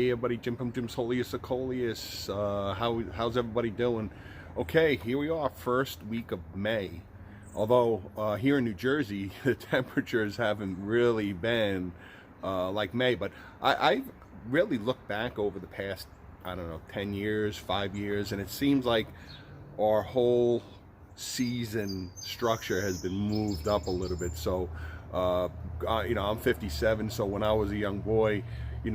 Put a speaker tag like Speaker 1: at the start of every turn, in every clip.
Speaker 1: Hey everybody, Jim from Jim's Coleus of Coleus. How's everybody doing? Okay, here we are, first week of May. Although here in New Jersey, the temperatures haven't really been like May, but I've really looked back over the past, I don't know, 10 years, 5 years, and it seems like our whole season structure has been moved up a little bit. So, I'm 57, so when I was a young boy, we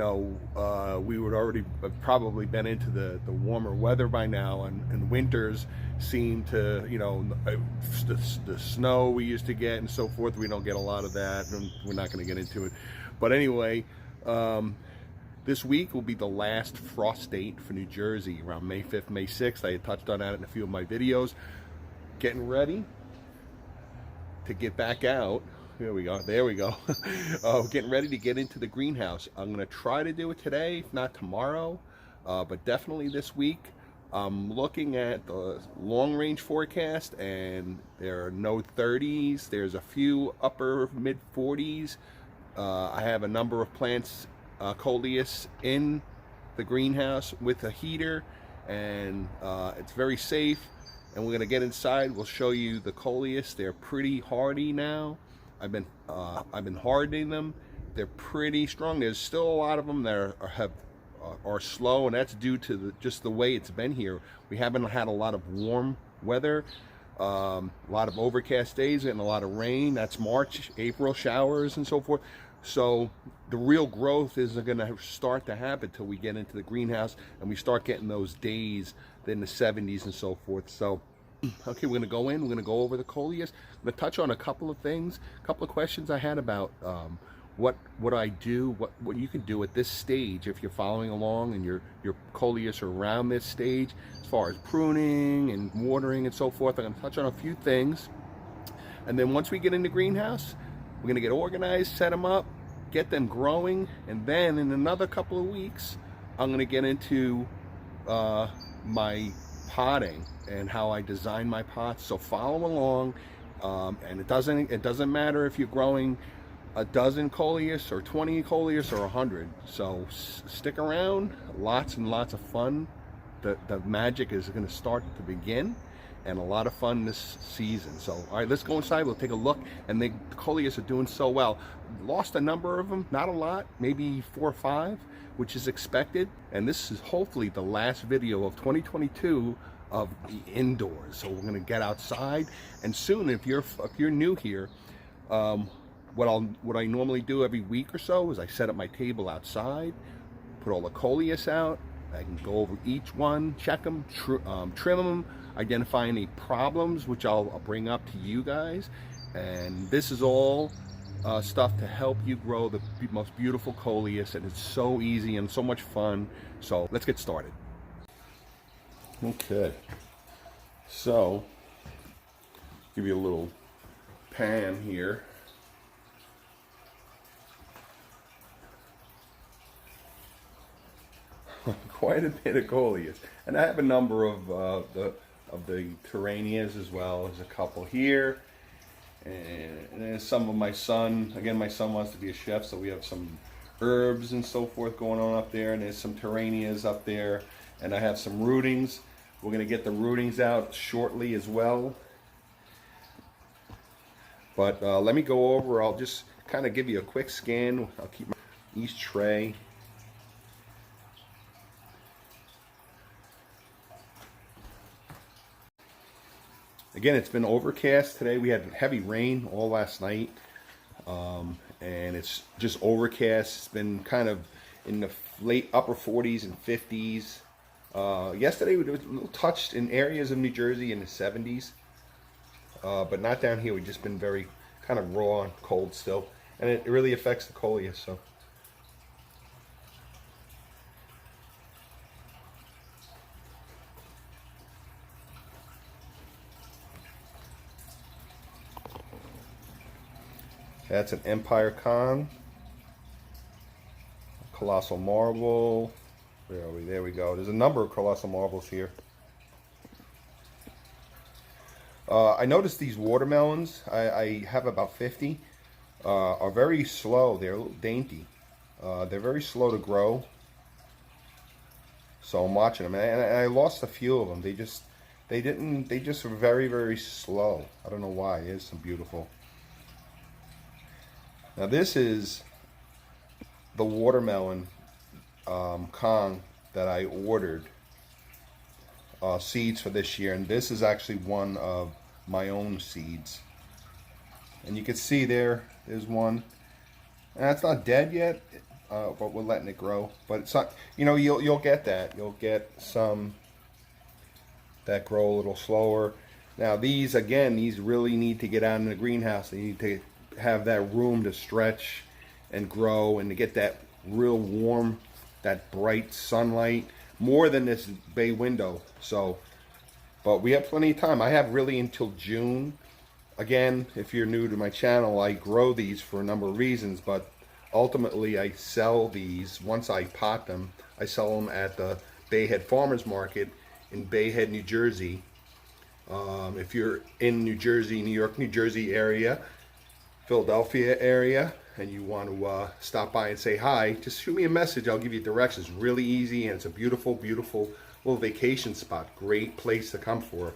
Speaker 1: would already have probably been into the warmer weather by now, and winters seem to, the snow we used to get and so forth, we don't get a lot of that, and we're not going to get into it. But anyway, this week will be the last frost date for New Jersey, around May 5th, May 6th. I had touched on that in a few of my videos. Getting ready to get back out. There we go. Getting ready to get into the greenhouse. I'm going to try to do it today, if not tomorrow, but definitely this week. I'm looking at the long-range forecast, and there are no 30s. There's a few upper mid-40s. I have a number of plants, Coleus, in the greenhouse with a heater, and it's very safe. And we're going to get inside. We'll show you the Coleus. They're pretty hardy now. I've been hardening them. They're pretty strong. There's still a lot of them that are slow, and that's due to just the way it's been here. We haven't had a lot of warm weather, a lot of overcast days, and a lot of rain. That's March, April showers and so forth. So the real growth isn't going to start to happen till we get into the greenhouse and we start getting those days in the 70s and so forth. So, okay, we're going to go in. We're going to go over the Coleus. I'm going to touch on a couple of things, a couple of questions I had about what I do, what you can do at this stage if you're following along and your Coleus are around this stage, as far as pruning and watering and so forth. I'm going to touch on a few things. And then once we get in the greenhouse, we're going to get organized, set them up, get them growing, and then in another couple of weeks, I'm going to get into my potting and how I design my pots. So follow along, and it doesn't matter if you're growing a dozen Coleus or 20 Coleus or 100. So stick around. Lots and lots of fun. The magic is going to start to begin, and a lot of fun this season. So, all right, let's go inside. We'll take a look. And the Coleus are doing so well. Lost a number of them, not a lot, maybe 4 or 5, which is expected. And this is hopefully the last video of 2022 of the indoors. So we're going to get outside. And soon, if you're new here, what I normally do every week or so is I set up my table outside, put all the Coleus out. I can go over each one, check them, trim them, identify any problems, which I'll bring up to you guys. And this is all stuff to help you grow the most beautiful Coleus, and it's so easy and so much fun. So let's get started. Okay, so give you a little pan here. Quite a bit of Coleus, and I have a number of the Terranias as well. There's a couple here, and there's some of my son. Again, my son wants to be a chef, so we have some herbs and so forth going on up there, and there's some Terranias up there, and I have some rootings. We're going to get the rootings out shortly as well. But let me go over. I'll just kind of give you a quick scan. I'll keep each tray. Again, it's been overcast today. We had heavy rain all last night, and it's just overcast. It's been kind of in the late upper 40s and 50s. Yesterday, we were a little touched in areas of New Jersey in the 70s, but not down here. We've just been very kind of raw and cold still, and it really affects the Coleus. So. That's an Empire Con, Colossal Marble. Where are we? There we go. There's a number of Colossal Marbles here. I noticed these watermelons, I have about 50, are very slow. They're a little dainty. They're very slow to grow. So I'm watching them, and I lost a few of them. They just were very, very slow. I don't know why. Here's some beautiful. Now this is the watermelon Kong that I ordered seeds for this year, and this is actually one of my own seeds. And you can see there's one, and it's not dead yet, but we're letting it grow. But it's not, you know, you'll get that. You'll get some that grow a little slower. Now these, again, these really need to get out in the greenhouse. They need to have that room to stretch and grow and to get that real warm, that bright sunlight, more than this bay window. So, but we have plenty of time. I have really until June. Again, if you're new to my channel, I grow these for a number of reasons, but ultimately I sell these. Once I pot them, I sell them at the Bayhead Farmers Market in Bayhead, New Jersey. If you're in New Jersey, New York, New Jersey area, Philadelphia area, and you want to stop by and say hi, just shoot me a message. I'll give you directions. Really easy, and it's a beautiful, beautiful little vacation spot. Great place to come for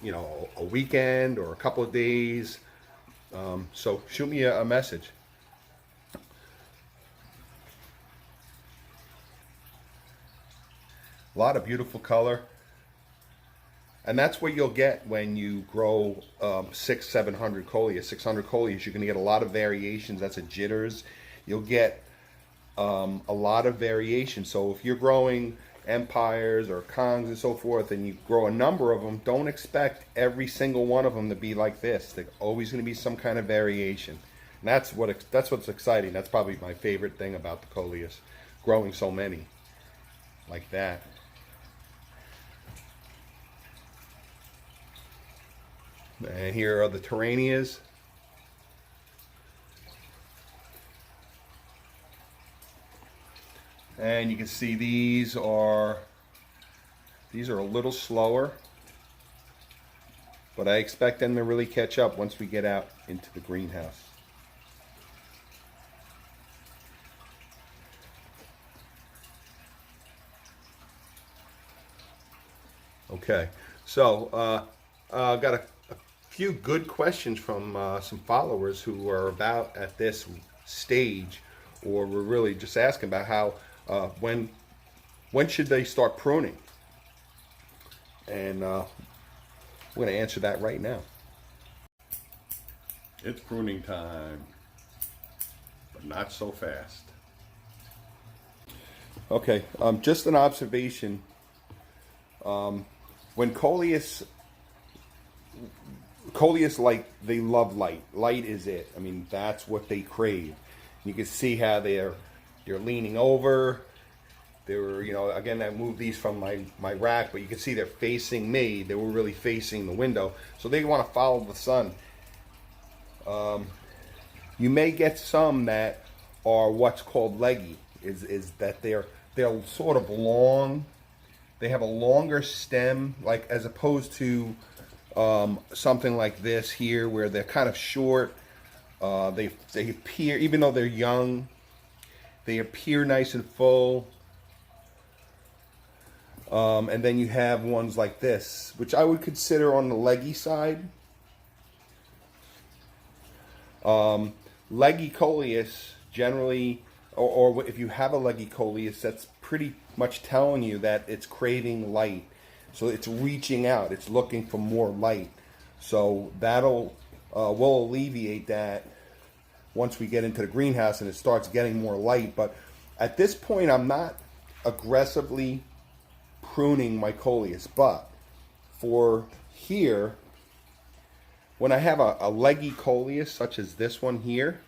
Speaker 1: you know, a weekend or a couple of days. So shoot me a message. A lot of beautiful color. And that's what you'll get when you grow 700 Coleus. 600 Coleus, you're going to get a lot of variations. That's a jitters. You'll get a lot of variation. So if you're growing empires or Kongs and so forth, and you grow a number of them, don't expect every single one of them to be like this. There's always going to be some kind of variation. And that's what's exciting. That's probably my favorite thing about the Coleus, growing so many like that. And here are the Terranias. And you can see these are a little slower, but I expect them to really catch up once we get out into the greenhouse. Okay, so got a few good questions from some followers who are about at this stage, or were really just asking about how when should they start pruning, and we're going to answer that right now. It's pruning time, but not so fast. Okay, just an observation. When Coleus, like, they love light. Light is it. I mean, that's what they crave. You can see how they're leaning over. They were, you know, again, I moved these from my rack, but you can see they're facing me. They were really facing the window. So they want to follow the sun. You may get some that are what's called leggy, is that they're sort of long. They have a longer stem, like, as opposed to something like this here, where they're kind of short. They appear, even though they're young, they appear nice and full. And then you have ones like this, which I would consider on the leggy side. Leggy Coleus generally, or if you have a leggy Coleus, that's pretty much telling you that it's craving light. So it's reaching out, it's looking for more light. So that'll will alleviate that once we get into the greenhouse and it starts getting more light. But at this point, I'm not aggressively pruning my Coleus. But for here, when I have a leggy Coleus such as this one here,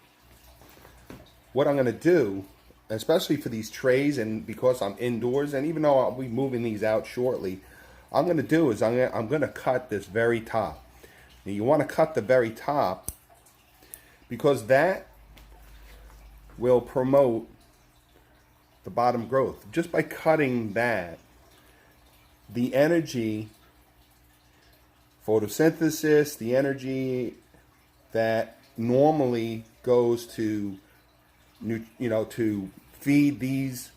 Speaker 1: what I'm going to do, especially for these trays, and because I'm indoors, and even though I'll be moving these out shortly, I'm going to do is I'm going to cut this very top. Now you want to cut the very top because that will promote the bottom growth. Just by cutting that, the energy, photosynthesis, the energy that normally goes to, you know, to feed these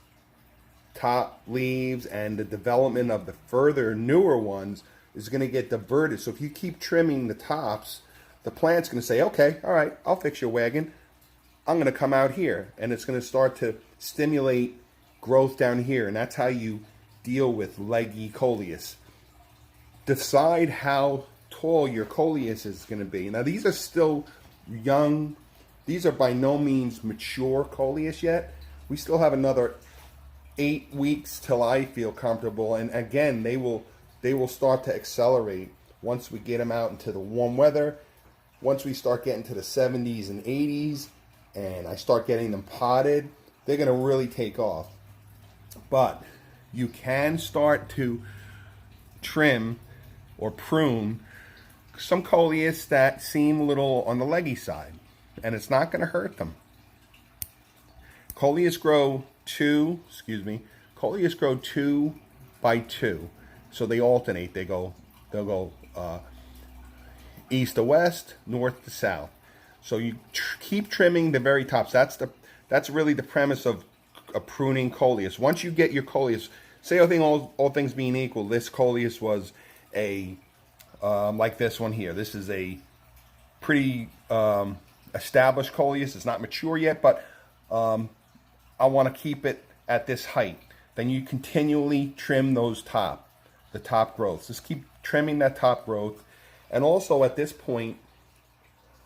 Speaker 1: top leaves and the development of the further newer ones is going to get diverted. So if you keep trimming the tops, the plant's going to say, okay, all right, I'll fix your wagon. I'm going to come out here, and it's going to start to stimulate growth down here, and that's how you deal with leggy Coleus. Decide how tall your Coleus is going to be. Now these are still young. These are by no means mature Coleus yet. We still have another 8 weeks till I feel comfortable, and again they will start to accelerate once we get them out into the warm weather. Once we start getting to the 70s and 80s and I start getting them potted, they're going to really take off. But you can start to trim or prune some Coleus that seem a little on the leggy side, and it's not going to hurt them. Coleus grow 2 by 2, so they alternate. They'll go east to west, north to south. So you keep trimming the very tops. That's really the premise of pruning Coleus. Once you get your Coleus, say all things being equal, this Coleus was a like this one here. This is a pretty established Coleus. It's not mature yet, but I want to keep it at this height. Then you continually trim the top growths. Just keep trimming that top growth. And also at this point,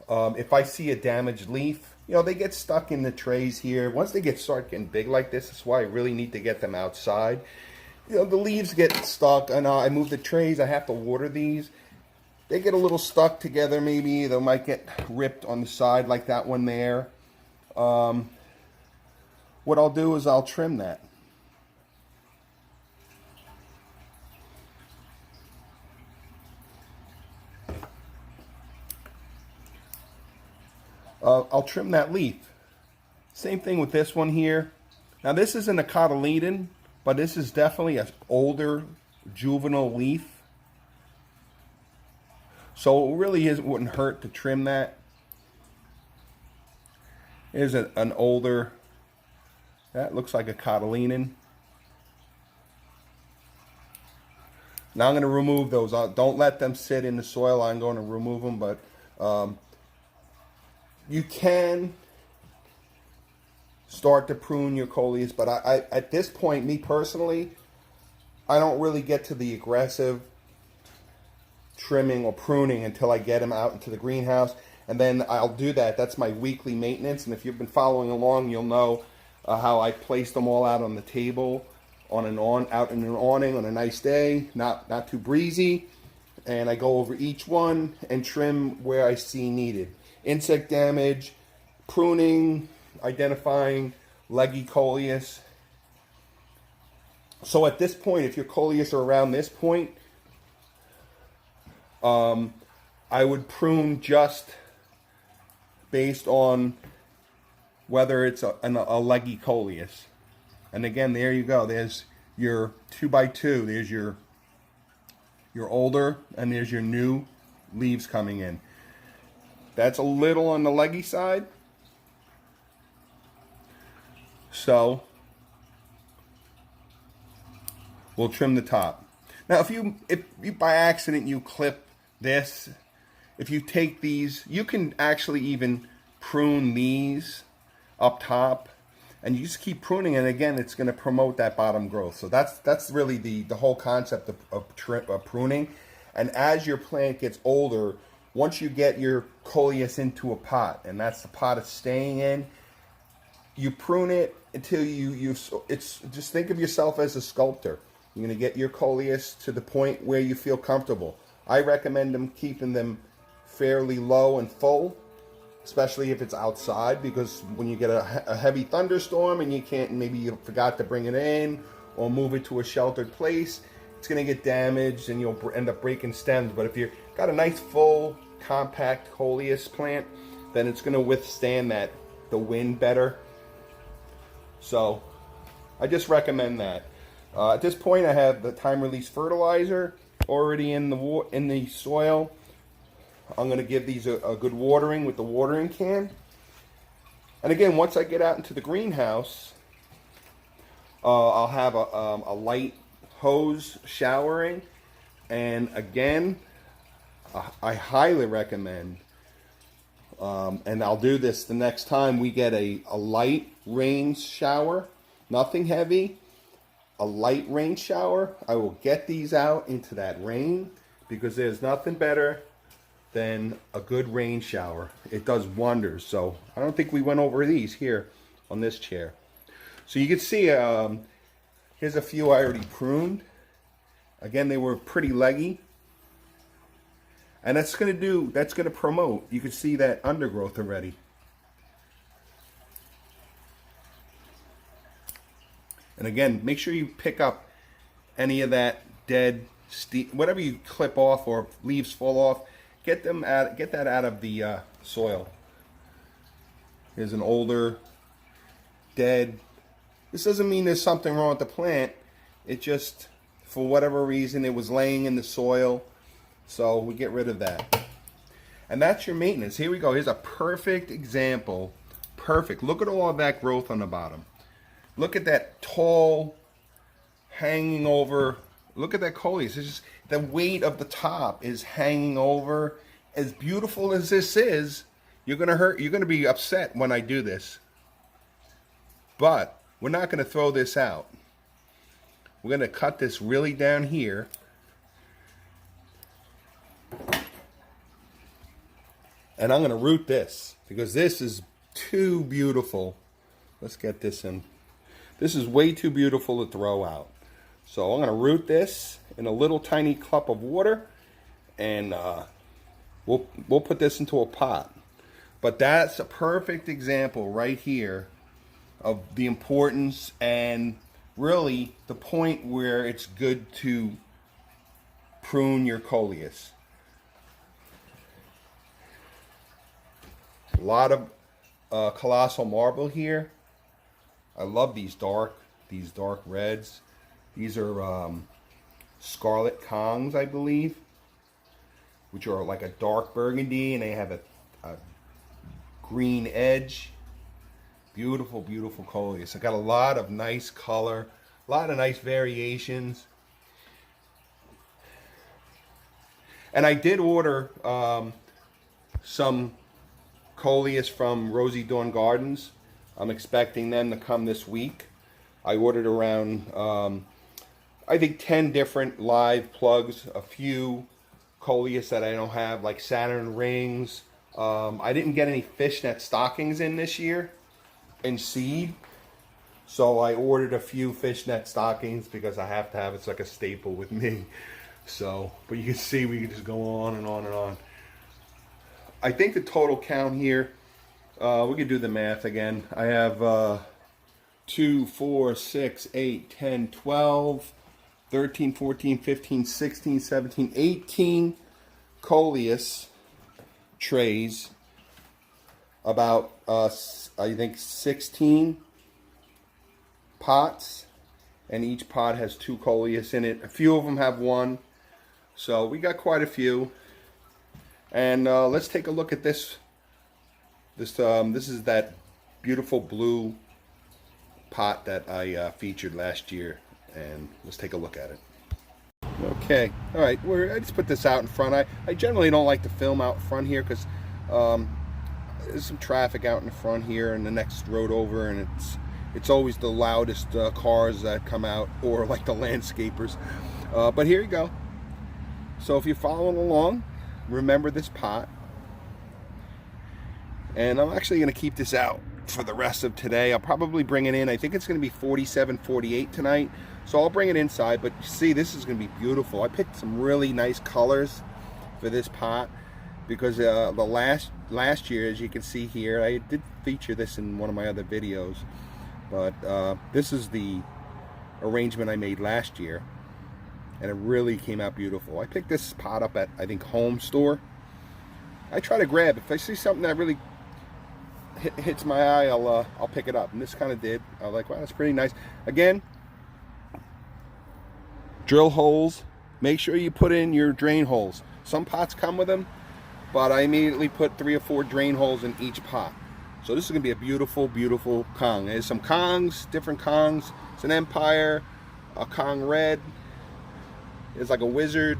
Speaker 1: if I see a damaged leaf, they get stuck in the trays here. Once they start getting big like this, that's why I really need to get them outside. The leaves get stuck, and I move the trays. I have to water these. They get a little stuck together maybe. They might get ripped on the side like that one there. What I'll do is I'll trim that. I'll trim that leaf. Same thing with this one here. Now this isn't a cotyledon, but this is definitely an older juvenile leaf. So it really wouldn't hurt to trim that. Here's an older, that looks like a cotyledon. Now I'm going to remove those. Don't let them sit in the soil. I'm going to remove them, but you can start to prune your Coleus, but I at this point, me personally, I don't really get to the aggressive trimming or pruning until I get them out into the greenhouse, and then I'll do that. That's my weekly maintenance, and if you've been following along, you'll know how I place them all out on the table, out in an awning on a nice day, not too breezy, and I go over each one and trim where I see needed. Insect damage, pruning, identifying leggy Coleus. So at this point, if your Coleus are around this point, I would prune just based on whether it's a leggy Coleus. And again, there you go. There's your 2 by 2. There's your older, and there's your new leaves coming in. That's a little on the leggy side. So we'll trim the top. Now if you by accident you clip this, if you take these, you can actually even prune these up top, and you just keep pruning, and again it's going to promote that bottom growth. So that's really the whole concept of pruning. And as your plant gets older, once you get your Coleus into a pot, and that's the pot it's staying in, you prune it until it's just think of yourself as a sculptor. You're going to get your Coleus to the point where you feel comfortable. I recommend keeping them fairly low and full, especially if it's outside, because when you get a heavy thunderstorm and maybe you forgot to bring it in or move it to a sheltered place, it's going to get damaged and you'll end up breaking stems. But if you've got a nice full compact Coleus plant, then it's going to withstand the wind better. So I just recommend that. At this point, I have the time release fertilizer already in the soil. I'm going to give these a good watering with the watering can. And again, once I get out into the greenhouse, I'll have a light hose showering, and again, I highly recommend, and I'll do this the next time we get a light rain shower, nothing heavy, a light rain shower. I will get these out into that rain, because there's nothing better than a good rain shower. It does wonders. So I don't think we went over these here on this chair. So you can see, here's a few I already pruned. Again, they were pretty leggy. And that's gonna promote. You can see that undergrowth already. And again, make sure you pick up any of that dead whatever you clip off or leaves fall off. Get that out of the soil. Here's an older, dead. This doesn't mean there's something wrong with the plant. It just, for whatever reason, it was laying in the soil. So we get rid of that. And that's your maintenance. Here we go. Here's a perfect example. Perfect. Look at all of that growth on the bottom. Look at that tall, hanging over. Look at that Coleus. It's just the weight of the top is hanging over. As beautiful as this is, you're gonna be upset when I do this. But we're not gonna throw this out. We're gonna cut this really down here. And I'm gonna root this because this is too beautiful. Let's get this in. This is way too beautiful to throw out. So I'm gonna root this in a little tiny cup of water, and we'll put this into a pot. But that's a perfect example right here of the importance and really the point where it's good to prune your Coleus. A lot of colossal marble here. I love these dark reds. These are scarlet Kongs, I believe, which are like a dark burgundy, and they have a green edge. Beautiful, beautiful Coleus. I got a lot of nice color, a lot of nice variations. And I did order some Coleus from Rosie Dawn Gardens. I'm expecting them to come this week. I ordered around, I think 10 different live plugs, a few Coleus that I don't have, like Saturn rings. I didn't get any fishnet stockings in this year in seed, so I ordered a few fishnet stockings because I have to have it. It's like a staple with me. So, but you can see we can just go on and on and on. I think the total count here, we could do the math again. I have 2, 4, 6, 8, 10, 12, 13, 14, 15, 16, 17, 18 Coleus trays. About, I think 16 pots. And each pot has 2 Coleus in it. A few of them have 1. So we got quite a few. And let's take a look at this. This is that beautiful blue pot that I featured last year, and let's take a look at it. Okay, all right. I just put this out in front. I generally don't like to film out front here because there's some traffic out in the front here, and the next road over, and it's always the loudest cars that come out, or like the landscapers. But here you go. So if you're following along, remember this pot. And I'm actually going to keep this out for the rest of today. I'll probably bring it in. I think it's going to be 47, 48 tonight. So I'll bring it inside. But see, this is going to be beautiful. I picked some really nice colors for this pot because the last year, as you can see here, I did feature this in one of my other videos. But this is the arrangement I made last year. And it really came out beautiful. I picked this pot up at, I think, Home Store. I try to grab, if I see something that really hits my eye, I'll pick it up, and this kind of did. I was like, wow, that's pretty nice. Again, drill holes. Make sure you put in your drain holes. Some pots come with them, but I immediately put 3 or 4 drain holes in each pot. So this is going to be a beautiful, beautiful Kong. There's some Kongs, different Kongs. It's an Empire, a Kong Red. There's like a Wizard.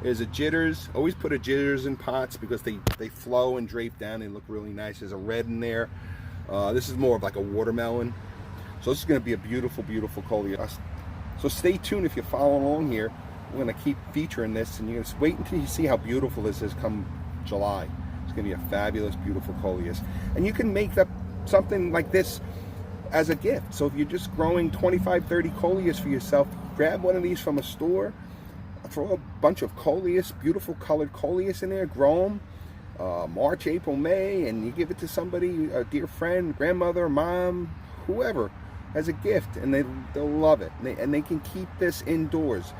Speaker 1: There's a Jitters. Always put a Jitters in pots because they flow and drape down. They look really nice. There's a red in there. This is more of like a watermelon. So this is going to be a beautiful, beautiful Coleus. So stay tuned if you follow along here. We're going to keep featuring this, and you're going to wait until you see how beautiful this is come July. It's going to be a fabulous, beautiful Coleus. And you can make something like this as a gift. So if you're just growing 25, 30 Coleus for yourself, grab one of these from a store, throw a bunch of Coleus, beautiful colored Coleus in there, grow them March, April, May, and you give it to somebody, a dear friend, grandmother, mom, whoever, as a gift, and they'll love it. And they can keep this indoors,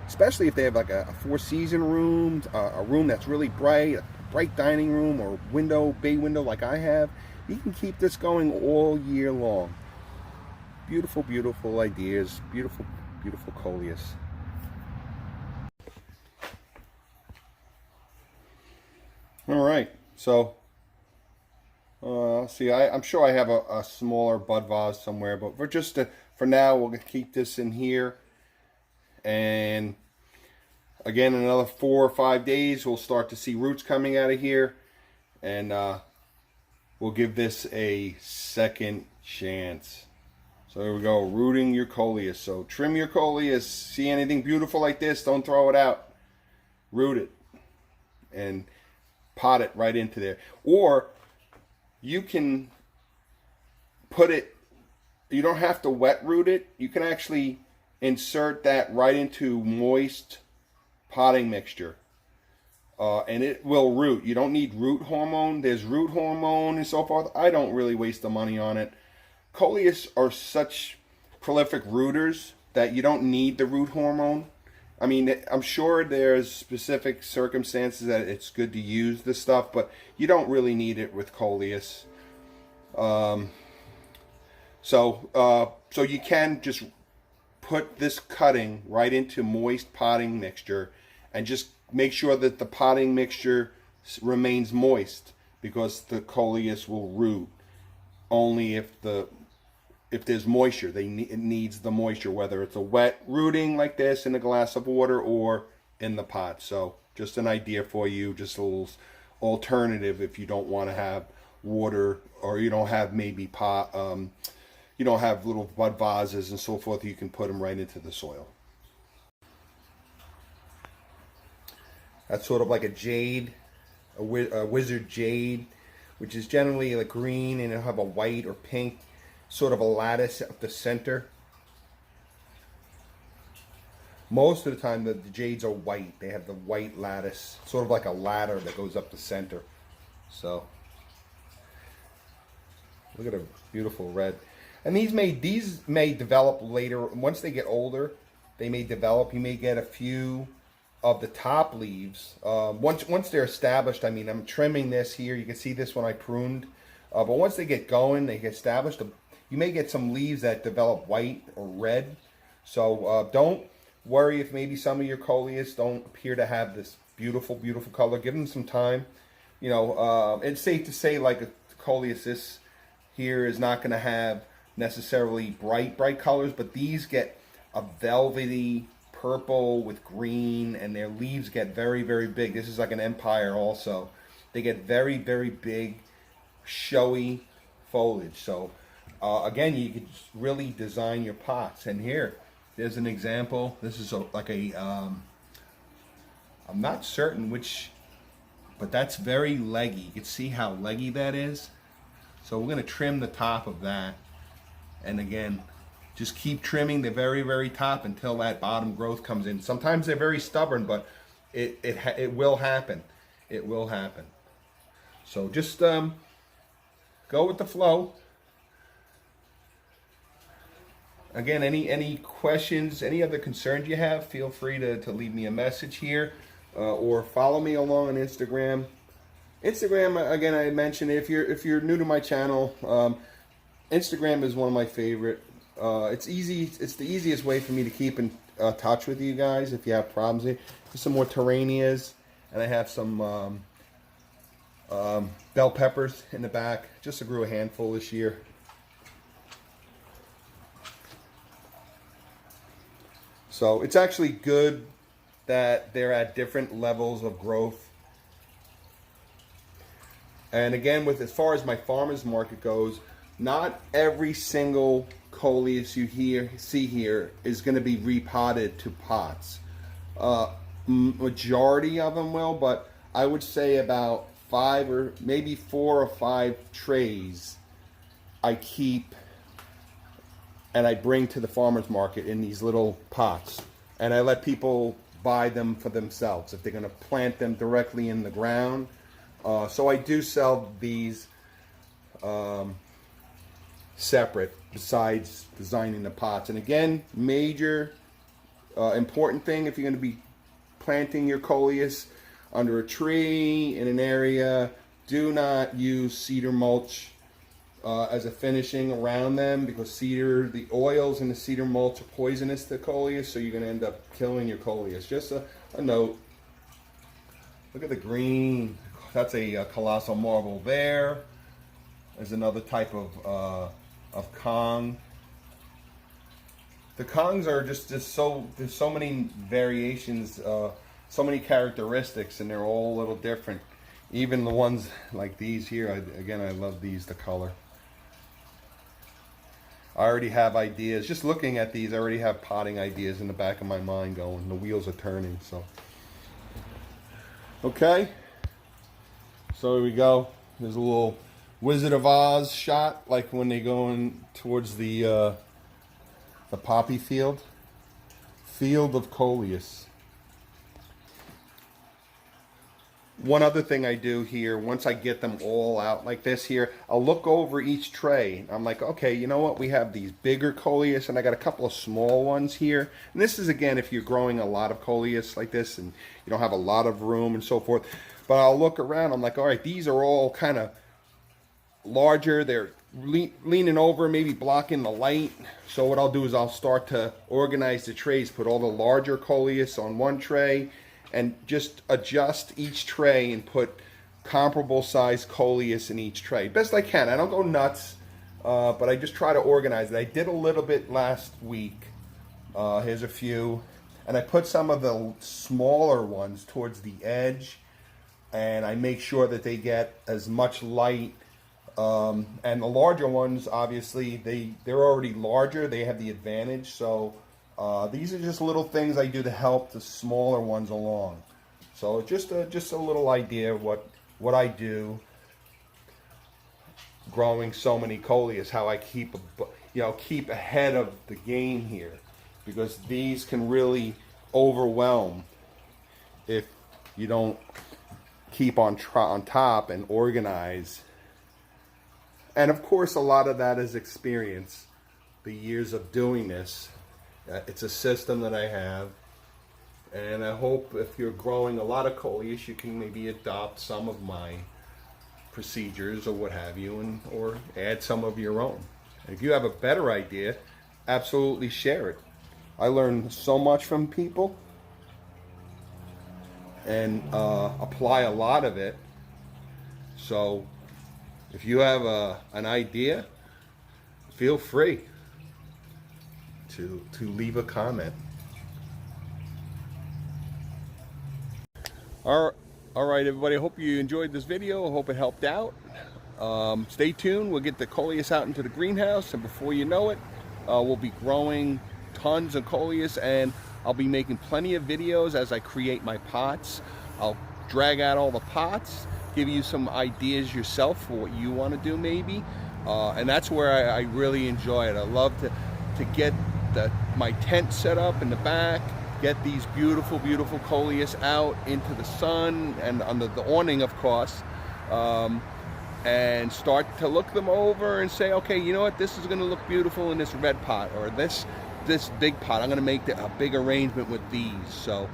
Speaker 1: especially if they have like a four-season room, a room that's really bright, a bright dining room, or bay window like I have. You can keep this going all year long. Beautiful, beautiful ideas. Beautiful, beautiful Coleus. All right, so see, I'm sure I have a smaller bud vase somewhere, but for now, we'll keep this in here. And again, in another 4 or 5 days, we'll start to see roots coming out of here, and we'll give this a second chance. So here we go, rooting your Coleus. So trim your Coleus. See anything beautiful like this, don't throw it out. Root it and pot it right into there. Or you can put it, you don't have to wet root it. You can actually insert that right into moist potting mixture. And it will root. You don't need root hormone. There's root hormone and so forth. I don't really waste the money on it. Coleus are such prolific rooters that you don't need the root hormone. I mean, I'm sure there's specific circumstances that it's good to use this stuff, but you don't really need it with Coleus. So you can just put this cutting right into moist potting mixture and just make sure that the potting mixture remains moist, because the Coleus will root only if there's moisture. It needs the moisture, whether it's a wet rooting like this in a glass of water or in the pot. So just an idea for you, just a little alternative if you don't want to have water, or you don't have maybe pot, you don't have little bud vases and so forth. You can put them right into the soil. That's sort of like a jade, a wizard jade, which is generally like green, and it'll have a white or pink sort of a lattice at the center. Most of the time the jades are white. They have the white lattice, sort of like a ladder that goes up the center. So look at a beautiful red. And these may develop later. Once they get older, they may develop. You may get a few of the top leaves. Once they're established, I mean, I'm trimming this here. You can see this when I pruned. But once they get going, they get established, you may get some leaves that develop white or red. So don't worry if maybe some of your Coleus don't appear to have this beautiful, beautiful color. Give them some time. You know, it's safe to say like a Coleus this here is not going to have necessarily bright colors, but these get a velvety purple with green, and their leaves get very, very big. This is like an Empire also. They get very, very big, showy foliage. So again, you could really design your pots. And here, there's an example. This is I'm not certain which, but that's very leggy. You can see how leggy that is. So we're going to trim the top of that. And again, just keep trimming the very, very top until that bottom growth comes in. Sometimes they're very stubborn, but it will happen. It will happen. So just go with the flow. Again, any questions, any other concerns you have, feel free to leave me a message here, or follow me along on Instagram. Instagram, again, I mentioned, if you're new to my channel, Instagram is one of my favorite. It's easy. It's the easiest way for me to keep in touch with you guys if you have problems. There's some more terranias, and I have some Bell peppers in the back. Just grew a handful this year. So it's actually good that they're at different levels of growth. And again, with as far as my farmer's market goes, not every single Coleus you see here is going to be repotted to pots. Majority of them will, but I would say about 5 or maybe 4 or 5 trays I keep and I bring to the farmer's market in these little pots. And I let people buy them for themselves if they're going to plant them directly in the ground. So I do sell these separate besides designing the pots. And again, major important thing, if you're going to be planting your Coleus under a tree in an area, do not use cedar mulch as a finishing around them, because the oils in the cedar mulch are poisonous to Coleus, so you're going to end up killing your Coleus. Just a note. Look at the green. That's a colossal marble there. There's another type of Kong. The Kongs are just so, there's so many variations, so many characteristics, and they're all a little different. Even the ones like these here, again, I love these, the color. I already have ideas. Just looking at these, I already have potting ideas in the back of my mind going. The wheels are turning, so. Okay. So here we go. There's a little Wizard of Oz shot, like when they go in towards the poppy field. Field of Coleus. One other thing I do here, once I get them all out like this here, I'll look over each tray. I'm like, okay, you know what? We have these bigger Coleus, and I got a couple of small ones here. And this is, again, if you're growing a lot of Coleus like this and you don't have a lot of room and so forth. But I'll look around. I'm like, all right, these are all kind of larger. They're leaning over, maybe blocking the light. So what I'll do is I'll start to organize the trays, put all the larger Coleus on one tray, and just adjust each tray and put comparable size Coleus in each tray. Best I can. I don't go nuts, but I just try to organize it. I did a little bit last week. Here's a few. And I put some of the smaller ones towards the edge, and I make sure that they get as much light. And the larger ones, obviously, they're already larger. They have the advantage. So these are just little things I do to help the smaller ones along. So just a little idea of what I do growing so many Coleus, how I keep ahead of the game here, because these can really overwhelm if you don't keep on top and organize. And of course, a lot of that is experience, the years of doing this. It's a system that I have, and I hope if you're growing a lot of Coleus, you can maybe adopt some of my procedures or what have you, or add some of your own. And if you have a better idea, absolutely share it. I learn so much from people and apply a lot of it. So if you have an idea, feel free to leave a comment. All right, everybody. I hope you enjoyed this video. I hope it helped out. Stay tuned. We'll get the Coleus out into the greenhouse, and before you know it, we'll be growing tons of Coleus, and I'll be making plenty of videos as I create my pots. I'll drag out all the pots, give you some ideas yourself for what you want to do maybe, and that's where I really enjoy it. I love to get my tent set up in the back, get these beautiful Coleus out into the sun and under the awning, of course, and start to look them over and say, okay, you know what, this is going to look beautiful in this red pot, or this big pot. I'm going to make a big arrangement with these. So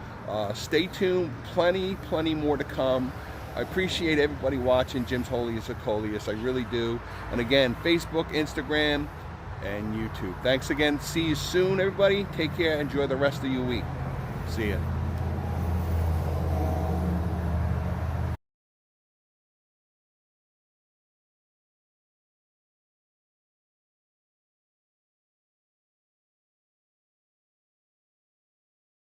Speaker 1: stay tuned. Plenty more to come. I appreciate everybody watching Jim's Holiest of Coleus. I really do. And again, Facebook, Instagram, and YouTube. Thanks again. See you soon, everybody. Take care. Enjoy the rest of your week. See ya.